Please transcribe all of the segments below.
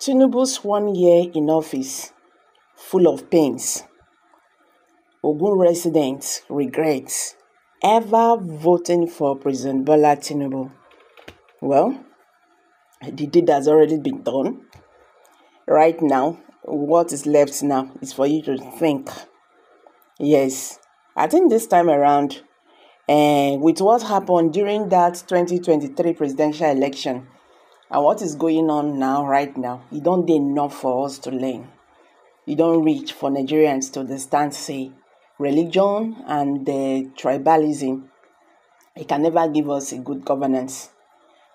Tinubu's 1 year in office, full of pains. Ogun residents regret ever voting for President Bola Tinubu. Well, the deed has already been done. Right now, what is left now is for you to think. Yes, I think this time around, with what happened during that 2023 presidential election, and what is going on now, right now, it don't do enough for us to learn. It don't reach for Nigerians to understand, say, religion and tribalism. It can never give us a good governance.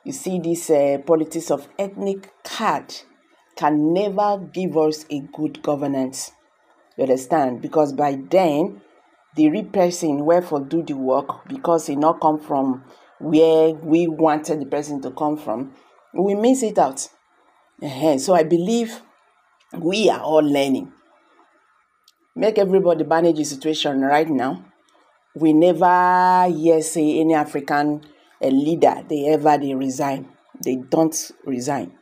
You see, this politics of ethnic card can never give us a good governance. You understand? Because by then, the real person where for do the work, because he not come from where we wanted the person to come from, we miss it out. So I believe we are all learning. Make everybody manage the situation right now. We never hear say any African leader, they resign. They don't resign.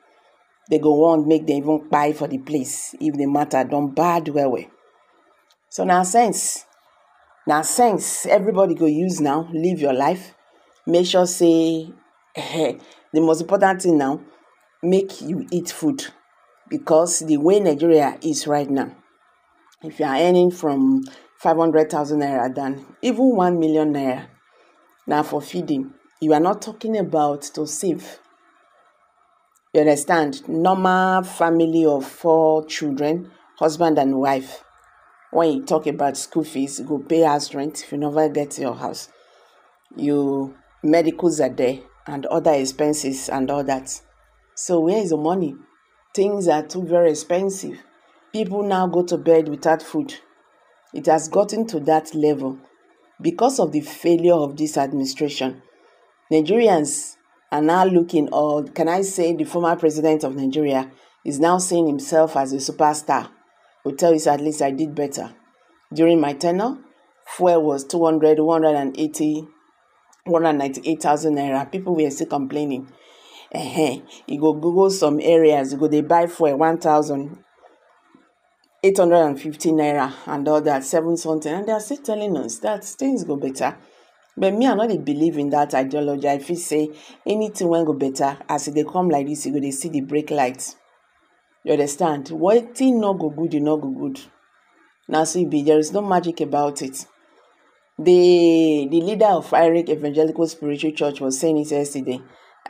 They go on make them even buy for the place if the matter don't bad well. So now sense, everybody go use now, live your life. Make sure say the most important thing now, make you eat food, because the way Nigeria is right now, if you are earning from 500,000 naira than even 1 million naira now for feeding, you are not talking about to save. You understand? Normal family of 4 children, husband and wife. When you talk about school fees, you go pay house rent if you never get your house. Your medicals are there and other expenses and all that. So where is the money? Things are too very expensive. People now go to bed without food. It has gotten to that level because of the failure of this administration. Nigerians are now looking, or can I say the former president of Nigeria is now seeing himself as a superstar. Will tell you, at least I did better. During my tenure, fuel was 198,000 naira. People were still complaining. You go Google some areas, you go they buy fuel 1,850 naira and all that, 7 something, and they are still telling us that things go better. But me, I not believe in that ideology. I feel say anything will go better as they come like this, you go they see the brake lights. You understand? What thing not go good, you not go good. Now see, there is no magic about it. The leader of Irish Evangelical Spiritual Church was saying it yesterday.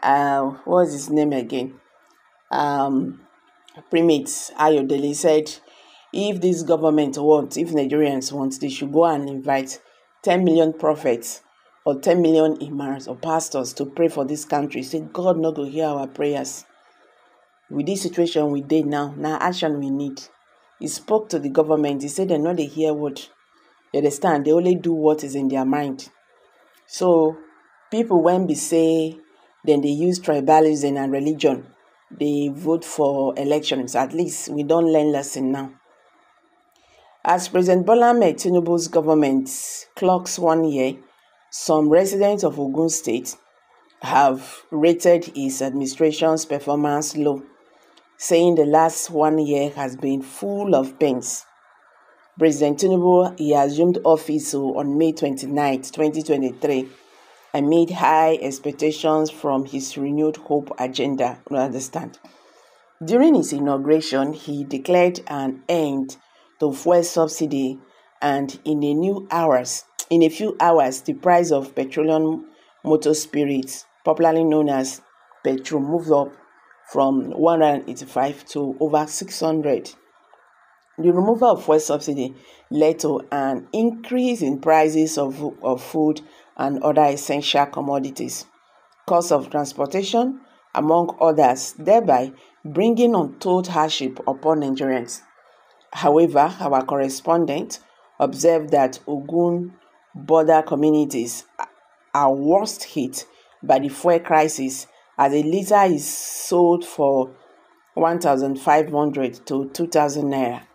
What was his name again? Primate Ayodele said, if this government wants, if Nigerians want, they should go and invite 10 million prophets or 10 million imams or pastors to pray for this country. Say God not go hear our prayers. With this situation we did now action we need. He spoke to the government. He said they know they hear what. You understand? They only do what is in their mind. So people when we say, then they use tribalism and religion, they vote for elections. At least we don't learn lesson now. As President Bola Tinubu's government clocks 1 year, some residents of Ogun State have rated his administration's performance low, saying the last 1 year has been full of pains. President Tinubu, he assumed office on May 29, 2023, amid high expectations from his renewed hope agenda. You understand? During his inauguration, he declared an end to fuel subsidy, and in a few hours, the price of petroleum motor spirits, popularly known as petrol, moved up from 185 to over 600. The removal of fuel subsidy led to an increase in prices of food and other essential commodities, cost of transportation, among others, thereby bringing untold hardship upon Nigerians. However, our correspondent observed that Ogun border communities are worst hit by the fuel crisis, as a litre is sold for 1,500 to 2,000 naira.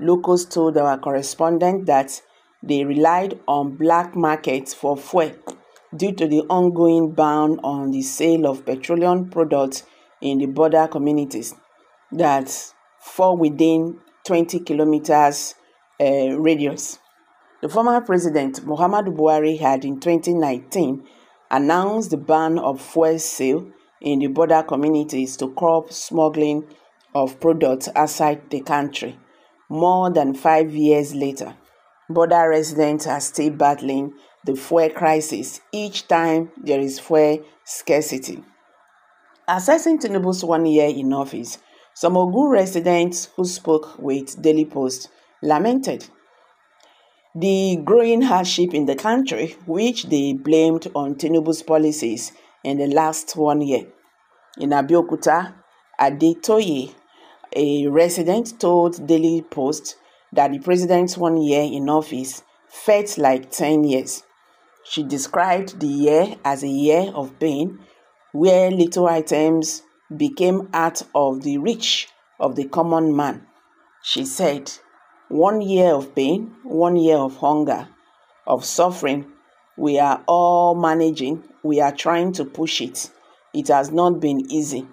Locals told our correspondent that they relied on black markets for fuel due to the ongoing ban on the sale of petroleum products in the border communities. that fall within 20 kilometers radius. The former president, Muhammadu Buhari, had in 2019 announced the ban of fuel sale in the border communities to curb smuggling of products outside the country. More than 5 years later, border residents are still battling the fuel crisis each time there is fuel scarcity. Assessing Tinubu's 1 year in office, some OOO residents who spoke with Daily Post lamented the growing hardship in the country, which they blamed on Tinubu's policies in the last 1 year. In Abeokuta, Adetoye, a resident, told Daily Post that the president's 1 year in office felt like 10 years. She described the year as a year of pain, where little items became out of the reach of the common man. She said, 1 year of pain, 1 year of hunger, of suffering, we are all managing, we are trying to push it. It has not been easy.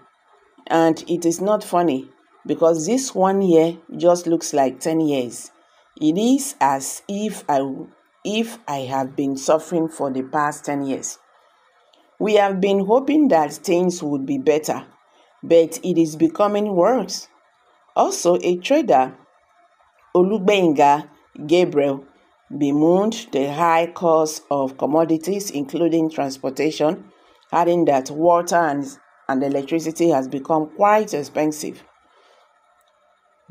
And it is not funny, because this 1 year just looks like 10 years. It is as if I have been suffering for the past 10 years. We have been hoping that things would be better, but it is becoming worse. Also, a trader, Olugbenga Gabriel, bemoaned the high cost of commodities, including transportation, adding that water and electricity has become quite expensive.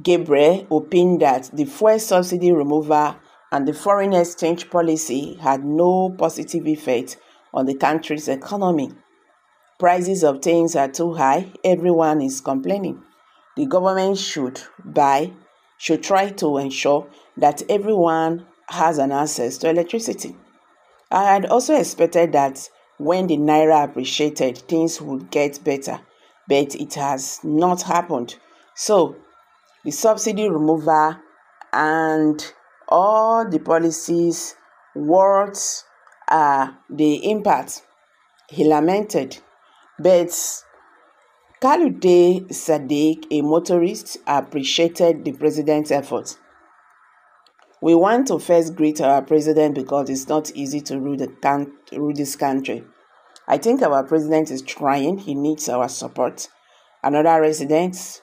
Gabriel opined that the fuel subsidy removal and the foreign exchange policy had no positive effect on the country's economy. Prices of things are too high, everyone is complaining. The government should try to ensure that everyone has an access to electricity. I had also expected that when the naira appreciated, things would get better, but it has not happened. So, the subsidy removal and all the policies, what are the impact? He lamented. But Kalude Sadiq, a motorist, appreciated the president's efforts. We want to first greet our president because it's not easy to rule this country. I think our president is trying. He needs our support. Another resident,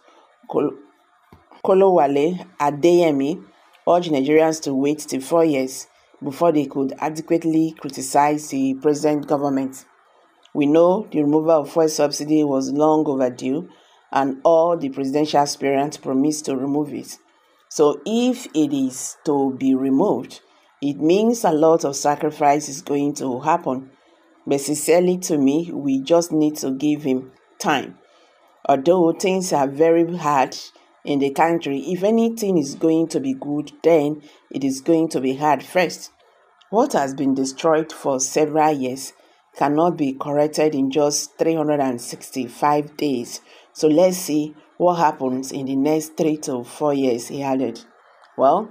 Kolowale Adeyemi, urged Nigerians to wait till 4 years before they could adequately criticize the present government. We know the removal of fuel subsidy was long overdue, and all the presidential aspirants promised to remove it. So if it is to be removed, it means a lot of sacrifice is going to happen. But sincerely to me, we just need to give him time. Although things are very hard in the country, if anything is going to be good, then it is going to be hard first. What has been destroyed for several years cannot be corrected in just 365 days. So let's see what happens in the next 3 to 4 years, he added. Well,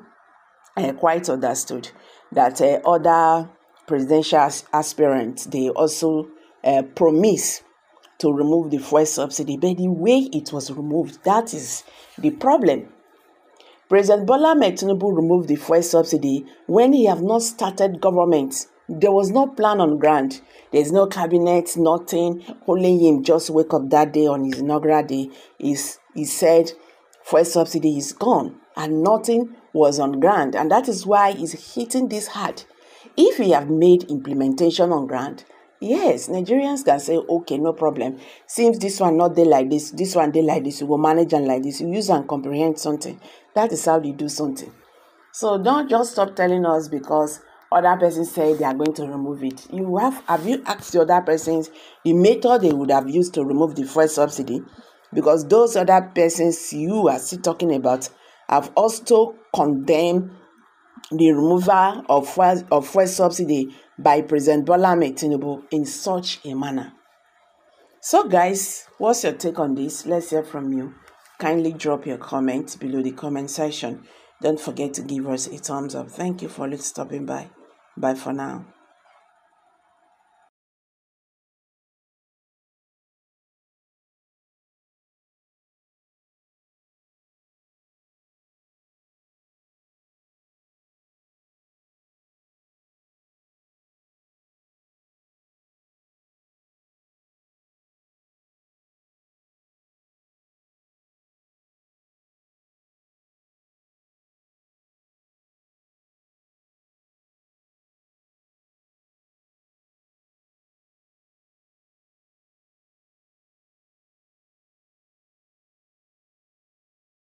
I quite understood that other presidential aspirants, they also promise to remove the fuel subsidy, but the way it was removed, that is the problem. President Bola Ahmed Tinubu removed the fuel subsidy when he have not started government. There was no plan on ground. There's no cabinet, nothing. Only him just wake up that day on his inaugural day. He said fuel subsidy is gone and nothing was on ground. And that is why he's hitting this hard. If he have made implementation on ground, yes, Nigerians can say, okay, no problem. Since this one not there like this one there like this, we will manage and like this. You use and comprehend something. That is how you do something. So don't just stop telling us because other persons say they are going to remove it. Have you asked the other persons the method they would have used to remove the fuel subsidy? Because those other persons you are still talking about have also condemned the removal of fuel subsidy by President Bola Ahmed Tinubu in such a manner. So guys, what's your take on this? Let's hear from you. Kindly drop your comments below the comment section. Don't forget to give us a thumbs up. Thank you for stopping by. Bye for now.